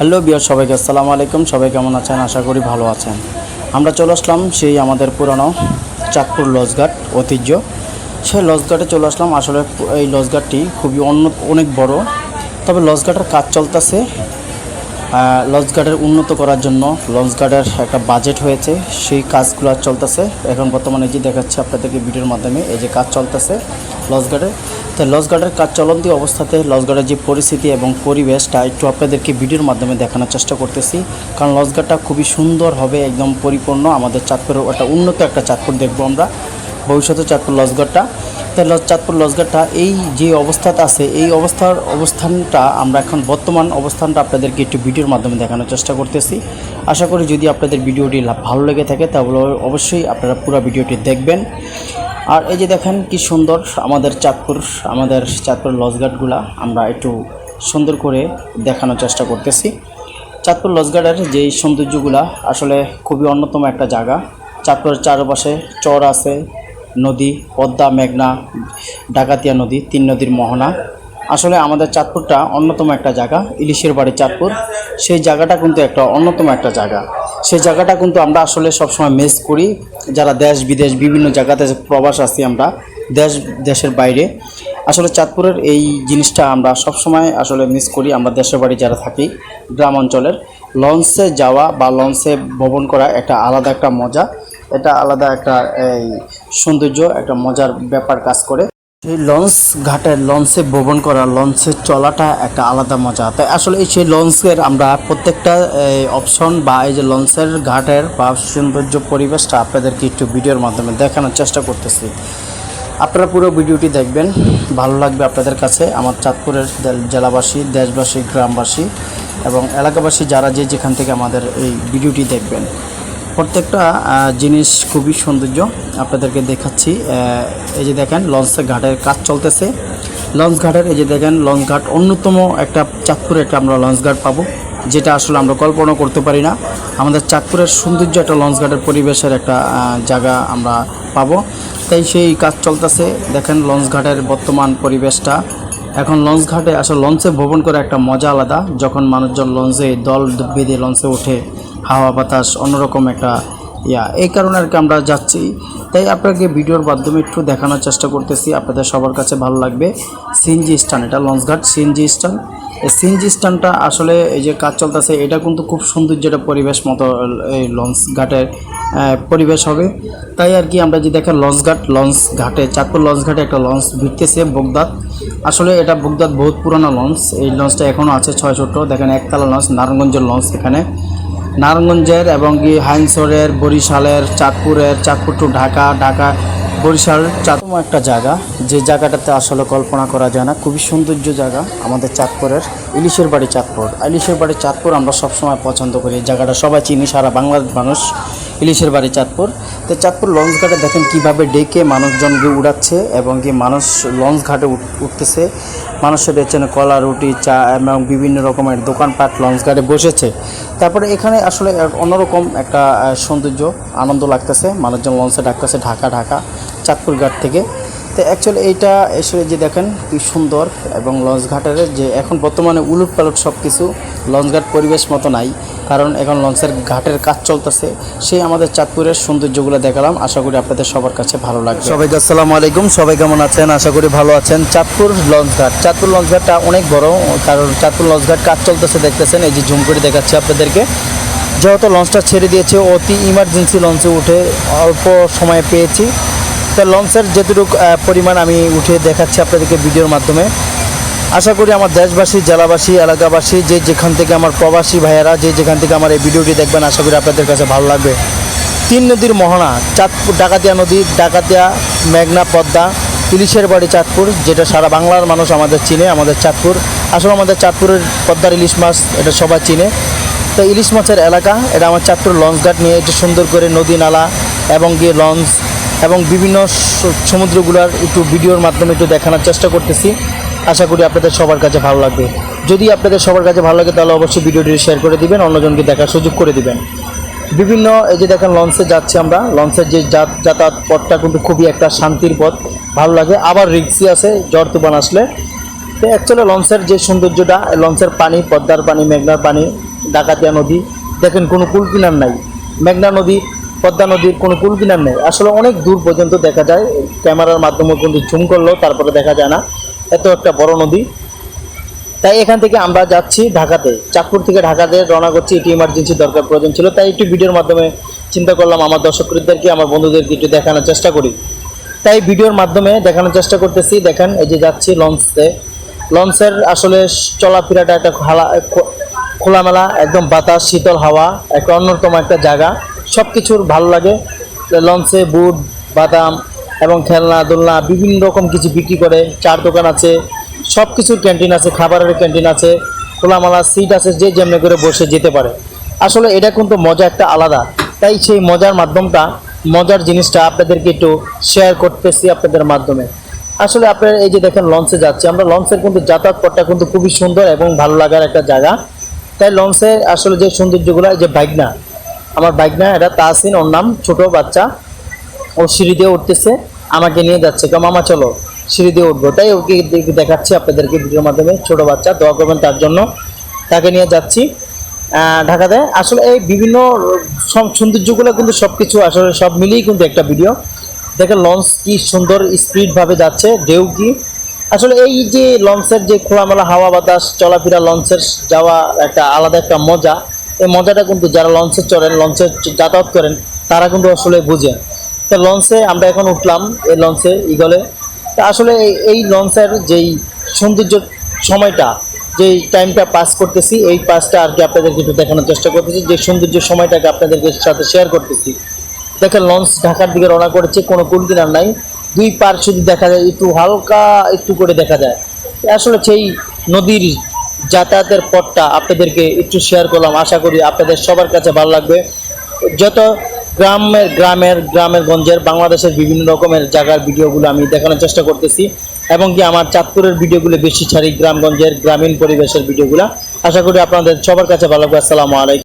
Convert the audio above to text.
Hello বিয়ার সবাইকে আসসালামু আলাইকুম। সবাই কেমন আছেন? আশা করি ভালো আছেন। আমরা চলে আসলাম সেই আমাদের পুরানো চাঁদপুর লঞ্চঘাট ঐতিহ্য, সেই লঞ্চঘাটে চলে আসলাম। আসলে এই লঞ্চঘাটটি খুবই অনেক বড়, তবে লঞ্চঘাটের কাজ চলতেছে। লঞ্চঘাটের উন্নত করার জন্য লঞ্চঘাটের একটা বাজেট হয়েছে, সেই কাজগুলো চলতেছে এখন বর্তমানে। যে দেখাচ্ছে আপনাদেরকে ভিডিওর মাধ্যমে, এই যে কাজ চলতেছে লঞ্চঘাটের। তো লঞ্চঘাটের কাজ চলন্ত অবস্থাতে লঞ্চঘাটের যে পরিস্থিতি এবং পরিবেশটা একটু আপনাদেরকে ভিডিওর মাধ্যমে দেখানোর চেষ্টা করতেছি, কারণ লঞ্চঘাটটা খুবই সুন্দর হবে, একদম পরিপূর্ণ। আমাদের চাঁদপুরের একটা উন্নত একটা চাঁদপুর দেখবো আমরা ভবিষ্যতে, চাঁদপুর লঞ্চঘাটটা। তাই চাঁদপুর লঞ্চঘাটটা এই যে অবস্থাতে আছে, এই অবস্থানটা আমরা এখন বর্তমান অবস্থানটা আপনাদেরকে একটু ভিডিওর মাধ্যমে দেখানোর চেষ্টা করতেছি। আশা করি যদি আপনাদের ভিডিওটি ভালো লেগে থাকে তাহলে অবশ্যই আপনারা পুরো ভিডিওটি দেখবেন। আর এই যে দেখেন কি সুন্দর আমাদের চাঁদপুর লঞ্চঘাটগুলা আমরা একটু সুন্দর করে দেখানোর চেষ্টা করতেছি। চাঁদপুর লঞ্চঘাটের যেই সৌন্দর্যগুলা আসলে খুবই অন্যতম একটা জায়গা। চাঁদপুরের চারপাশে চর আছে, নদী পদ্মা, মেঘনা, ডাকাতিয়া নদী, তিন নদীর মোহনা। আসলে আমাদের চাঁদপুরটা অন্যতম একটা জায়গা, ইলিশের বাড়ি চাঁদপুর। সেই জায়গাটা কিন্তু একটা অন্যতম একটা জায়গা। সেই জায়গাটা কিন্তু আমরা আসলে সবসময় মিস করি, যারা দেশ বিদেশ বিভিন্ন জায়গাতে প্রবাস আছি আমরা, দেশের বাইরে। আসলে চাঁদপুরের এই জিনিসটা আমরা সবসময় আসলে মিস করি। আমরা দেশের বাড়ি যারা থাকি গ্রাম অঞ্চলের, লঞ্চে যাওয়া বা লঞ্চে ভ্রমণ করা একটা আলাদা একটা মজা, এটা আলাদা একটা এই সৌন্দর্য, একটা মজার ব্যাপার কাজ করে। সেই লঞ্চে ভ্রমণ করা, লঞ্চে চলাটা একটা আলাদা মজা। তাই আসলে সেই লঞ্চের আমরা প্রত্যেকটা অপশন বা এই যে লঞ্চের ঘাটের বা সৌন্দর্য পরিবেশটা আপনাদেরকে একটু ভিডিওর মাধ্যমে দেখানোর চেষ্টা করতেছি। আপনারা পুরো ভিডিওটি দেখবেন, ভালো লাগবে আপনাদের কাছে। আমার চাঁদপুরের জেলাবাসী, দেশবাসী, গ্রামবাসী এবং এলাকাবাসী যারা যেখান থেকে আমাদের এই ভিডিওটি দেখবেন, প্রত্যেকটা জিনিস খুবই সৌন্দর্য আপনাদেরকে দেখাচ্ছি। এই যে দেখেন লঞ্চের ঘাটের কাজ চলতেছে। লঞ্চ ঘাটের এই যে দেখেন লঞ্চ ঘাট অন্যতম একটা চাঁদপুরে একটা আমরা লঞ্চ ঘাট পাবো, যেটা আসলে আমরা কল্পনা করতে পারি না। আমাদের চাঁদপুরের সৌন্দর্য একটা লঞ্চ ঘাটের পরিবেশের একটা জায়গা আমরা পাবো। তাই সেই কাজ চলতেছে। দেখেন লঞ্চ ঘাটের বর্তমান পরিবেশটা। এখন লঞ্চ ঘাটে আসলে লঞ্চে ভ্রমণ করে একটা মজা আলাদা, যখন মানুষজন লঞ্চে দল বেঁধে লঞ্চে ওঠে, হাওয়া বাতাস অন্যরকম একটা এই কারণে আর কি আমরা যাচ্ছি। তাই আপনাকে ভিডিওর মাধ্যমে একটু দেখানোর চেষ্টা করতেছি, আপনাদের সবার কাছে ভালো লাগবে। সিএনজি স্ট্যান্ড, এটা লঞ্চঘাট সিএনজি স্ট্যান্ড। এই সিএনজি স্ট্যান্ডটা আসলে এই যে কাজ চলতেছে, এটা কিন্তু খুব সৌন্দর্য একটা পরিবেশ মতো এই লঞ্চ ঘাটের পরিবেশ হবে। তাই আর কি আমরা যে দেখেন লঞ্চ ঘাটে চাঁদপুর লঞ্চ ঘাটে একটা লঞ্চ ভিড়তেছে, বগদাদ। আসলে এটা বগদাদ বহুত পুরানো লঞ্চ, এই লঞ্চটা এখনও আছে 6 দেখেন, একতলা লঞ্চ, নারায়ণগঞ্জের লঞ্চ। এখানে নারায়ণগঞ্জের এবং কি হাইনসরের, বরিশালের, চাঁদপুর টু ঢাকা বরিশাল চাঁদপুর একটা জায়গা, যে জায়গাটাতে আসলে কল্পনা করা যায় না। খুবই সৌন্দর্য জায়গা আমাদের চাঁদপুরের ইলিশের বাড়ি চাঁদপুর। আমরা সবসময় পছন্দ করি এই জায়গাটা, সবাই চিনি, সারা বাংলার মানুষ ইলিশের বাড়ি চাঁদপুর। তো চাঁদপুর লঞ্চ ঘাটে দেখেন কীভাবে ডেকে মানুষজনকে উড়াচ্ছে এবং কি মানুষ লঞ্চ ঘাটে উঠতেছে। মানুষের এখানে কলা, রুটি, চা এবং বিভিন্ন রকমের দোকানপাট লঞ্চ ঘাটে বসেছে। তারপরে এখানে আসলে অন্যরকম একটা সৌন্দর্য, আনন্দ লাগতেছে। মানুষজন লঞ্চে ডাকতেছে ঢাকা চাঁদপুর ঘাট থেকে। তো অ্যাকচুয়ালি এইটা এসে যে দেখেন কি সুন্দর, এবং লঞ্চ ঘাটের যে এখন বর্তমানে উলটপালট সব কিছু, লঞ্চ ঘাট পরিবেশ মতো নাই, কারণ এখন লঞ্চের ঘাটের কাজ চলতেছে। সেই আমাদের চাঁদপুরের সৌন্দর্যগুলো দেখালাম, আশা করি আপনাদের সবার কাছে ভালো লাগবে। সবাইকে আসসালামু আলাইকুম, সবাই কেমন আছেন? আশা করি ভালো আছেন। চাঁদপুর লঞ্চ ঘাটটা অনেক বড়, কারণ চাঁদপুর লঞ্চ ঘাট কাজ চলতেছে দেখতেছেন। এই যে জুম করে দেখাচ্ছি আপনাদেরকে। যেহেতু লঞ্চটা ছেড়ে দিয়েছে, অতি ইমার্জেন্সি লঞ্চে উঠে অল্প সময়ে পেয়েছি। তো লঞ্চের যেটুকু পরিমাণ আমি উঠে দেখাচ্ছি আপনাদেরকে ভিডিওর মাধ্যমে। আশা করি আমার দেশবাসী, জেলাবাসী, এলাকাবাসী, যেখান থেকে আমার প্রবাসী ভাইয়েরা যেখান থেকে আমার এই ভিডিওটি দেখবেন, আশা করি আপনাদের কাছে ভালো লাগবে। তিন নদীর মোহনা, চাঁদপুর ডাকাতিয়া নদী, ডাকাতিয়া, মেঘনা, পদ্মা, ইলিশের বাড়ি চাঁদপুর, যেটা সারা বাংলার মানুষ আমাদের চিনে। আমাদের চাঁদপুর আসলে আমাদের চাঁদপুরের পদ্মার ইলিশ মাছ, এটা সবাই চিনে। তো ইলিশ মাছের এলাকা এটা আমার চাঁদপুর লঞ্চঘাট নিয়ে একটু সুন্দর করে নদী নালা এবং গিয়ে লঞ্চ এবং বিভিন্ন সমুদ্রগুলোর একটু ভিডিওর মাধ্যমে একটু দেখানোর চেষ্টা করতেছি। আশা করি আপনাদের সবার কাছে ভালো লাগবে। যদি আপনাদের সবার কাছে ভালো লাগে তাহলে অবশ্যই ভিডিওটি শেয়ার করে দিবেন, অন্যজনকে দেখার সুযোগ করে দিবেন। বিভিন্ন এই যে দেখেন লঞ্চে যাচ্ছি আমরা, লঞ্চের যে যাতায়াত পথটা কিন্তু খুবই একটা শান্তির পথ, ভালো লাগে। আবার রিক্সি আছে ঝড় তুফান আসলে। তো অ্যাকচুয়ালি লঞ্চের যে সৌন্দর্যটা, লঞ্চের পানি, পদ্মার পানি, মেঘনার পানি, ডাকাতিয়া নদী, দেখেন কোনো কুল কিনার নাই। মেঘনা নদী, পদ্মা নদীর কোনো কুল কিনার নেই। আসলে অনেক দূর পর্যন্ত দেখা যায়, ক্যামেরার মাধ্যমে কিন্তু জুম করলেও তারপরে দেখা যায় না, এত একটা বড় নদী। তাই এখান থেকে আমরা যাচ্ছি ঢাকাতে, চাঁদপুর থেকে ঢাকাতে রওনা করছি। এটি ইমার্জেন্সি দরকার প্রয়োজন ছিল, তাই একটু ভিডিওর মাধ্যমে চিন্তা করলাম আমার দর্শকদেরকে, আমার বন্ধুদেরকে একটু দেখানোর চেষ্টা করি। তাই ভিডিওর মাধ্যমে দেখানোর চেষ্টা করতেছি। দেখেন এই যে যাচ্ছি লঞ্চে। লঞ্চের আসলে চলাফেরাটা একটা খোলামেলা, একদম বাতাস, শীতল হাওয়া, একটা অন্যতম একটা জায়গা। সব কিছুর ভালো লাগে। লঞ্চে বুট, বাদাম এবং খেলনা দোলনা বিভিন্ন রকম কিছু বিক্রি করে, চার দোকান আছে, সব কিছুর ক্যান্টিন আছে, খাবারের ক্যান্টিন আছে, খোলামেলা সিট আছে, যে যেমনি করে বসে যেতে পারে। আসলে এটা কিন্তু মজা একটা আলাদা। তাই সেই মজার মাধ্যমটা, মজার জিনিসটা আপনাদেরকে একটু শেয়ার করতেছি আপনাদের মাধ্যমে। আসলে আপনার এই যে দেখেন লঞ্চে যাচ্ছে আমরা, লঞ্চের কিন্তু যাতায়াত পথটা কিন্তু খুবই সুন্দর এবং ভালো লাগার একটা জায়গা। তাই লঞ্চে আসলে যে সৌন্দর্যগুলো, এই যে বাইকনা, আমার বাইকনা, এটা তাহসিন ওর নাম, ছোট বাচ্চা, ও সিঁড়ি দিয়ে উঠতেছে, আমাকে নিয়ে যাচ্ছে, কারণ মামা চলো সিঁড়ি দিয়ে উঠবো। তাই ওকে দেখাচ্ছি আপনাদেরকে ভিডিওর মাধ্যমে। ছোট বাচ্চা, দোয়া করবেন তার জন্য। তাকে নিয়ে যাচ্ছি ঢাকাতে। আসলে এই বিভিন্ন সৌন্দর্যগুলো কিন্তু সব কিছু আসলে সব মিলিয়েই কিন্তু একটা ভিডিও। দেখেন লঞ্চ কি সুন্দর স্পিডভাবে যাচ্ছে, ঢেউ কি। আসলে এই যে লঞ্চের যে খোলামেলা হাওয়া বাতাস, চলাফেরা, লঞ্চের যাওয়া একটা আলাদা একটা মজা। এই মজাটা কিন্তু যারা লঞ্চে চড়েন, লঞ্চে যাতায়াত করেন, তারা কিন্তু আসলে বুঝেন। তো লঞ্চে আমরা এখন উঠলাম, এই লঞ্চে ইগলে। তা আসলে এই লঞ্চের যেই সৌন্দর্য সময়টা, যেই টাইমটা পাস করতেছি, এই পাসটা আর কি আপনাদেরকে একটু দেখানোর চেষ্টা করতেছি, যে সৌন্দর্য সময়টাকে আপনাদেরকে সাথে শেয়ার করতেছি। দেখেন লঞ্চ ঢাকার দিকে রওনা করেছে, কোনো কুল কিনার নাই, দুই পার শুধু দেখা যায়, একটু হালকা একটু করে দেখা যায়। আসলে সেই নদীর যাতায়াতের পথটা আপনাদেরকে একটু শেয়ার করলাম, আশা করি আপনাদের সবার কাছে ভালো লাগবে। যত গ্রামের গঞ্জের বাংলাদেশের বিভিন্ন রকমের জায়গার ভিডিওগুলো আমি দেখানোর চেষ্টা করতেছি, এবং কি আমার চাঁদপুরের ভিডিওগুলো বেশি ছাড়ি, গ্রামগঞ্জের গ্রামীণ পরিবেশের ভিডিওগুলো। আশা করি আপনাদের সবার কাছে ভালো লাগবে। আসসালামু আলাইকুম।